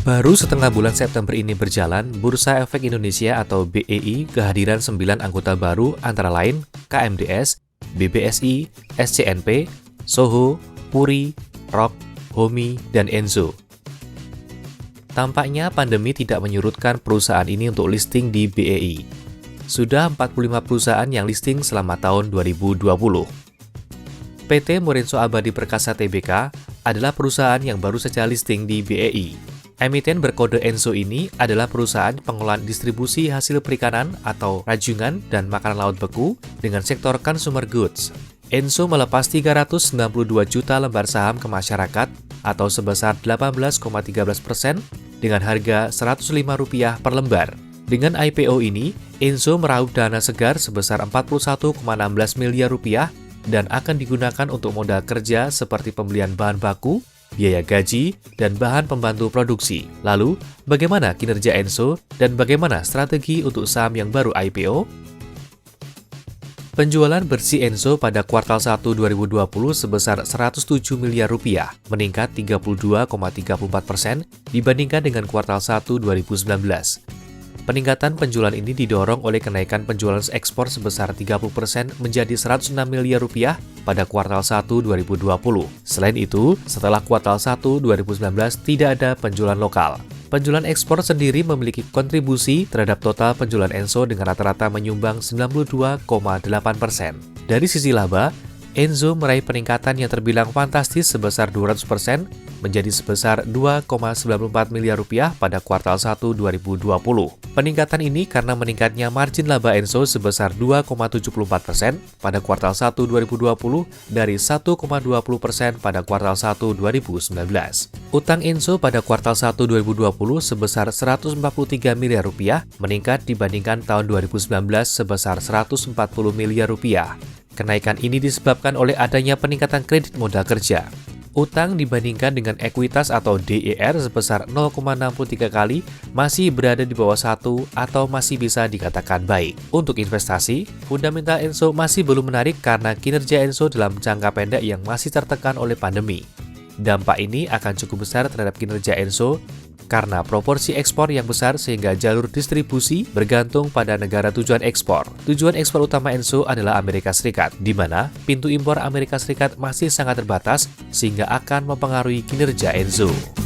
Baru setengah bulan September ini berjalan, Bursa Efek Indonesia atau BEI kehadiran 9 anggota baru antara lain KMDS, BBSI, SCNP, Soho, Puri, Rock, Homi, dan Enso. Tampaknya pandemi tidak menyurutkan perusahaan ini untuk listing di BEI. Sudah 45 perusahaan yang listing selama tahun 2020. PT Morenso Abadi Perkasa Tbk adalah perusahaan yang baru saja listing di BEI. Emiten berkode ENSO ini adalah perusahaan pengolahan distribusi hasil perikanan atau rajungan dan makanan laut beku dengan sektor consumer goods. ENSO melepas 392 juta lembar saham ke masyarakat atau sebesar 18,13% dengan harga Rp105 per lembar. Dengan IPO ini, ENSO meraup dana segar sebesar Rp41,16 miliar dan akan digunakan untuk modal kerja seperti pembelian bahan baku, biaya gaji, dan bahan pembantu produksi. Lalu, bagaimana kinerja ENSO dan bagaimana strategi untuk saham yang baru IPO? Penjualan bersih ENSO pada kuartal 1 2020 sebesar Rp107 miliar, meningkat 32,34% dibandingkan dengan kuartal 1 2019. Peningkatan penjualan ini didorong oleh kenaikan penjualan ekspor sebesar 30% menjadi Rp106 miliar pada kuartal 1 2020. Selain itu, setelah kuartal 1 2019 tidak ada penjualan lokal. Penjualan ekspor sendiri memiliki kontribusi terhadap total penjualan ENSO dengan rata-rata menyumbang 92,8%. Dari sisi laba, ENSO meraih peningkatan yang terbilang fantastis sebesar 200% menjadi sebesar Rp2,94 miliar pada kuartal 1 2020. Peningkatan ini karena meningkatnya margin laba ENSO sebesar 2,74% pada kuartal 1 2020 dari 1,20% pada kuartal 1 2019. Utang ENSO pada kuartal 1 2020 sebesar Rp143 miliar, meningkat dibandingkan tahun 2019 sebesar Rp140 miliar. Kenaikan ini disebabkan oleh adanya peningkatan kredit modal kerja. Utang dibandingkan dengan ekuitas atau DER sebesar 0,63 kali masih berada di bawah 1 atau masih bisa dikatakan baik. Untuk investasi, fundamental ENSO masih belum menarik karena kinerja ENSO dalam jangka pendek yang masih tertekan oleh pandemi. Dampak ini akan cukup besar terhadap kinerja ENSO karena proporsi ekspor yang besar sehingga jalur distribusi bergantung pada negara tujuan ekspor. Tujuan ekspor utama ENSO adalah Amerika Serikat, di mana pintu impor Amerika Serikat masih sangat terbatas sehingga akan mempengaruhi kinerja ENSO.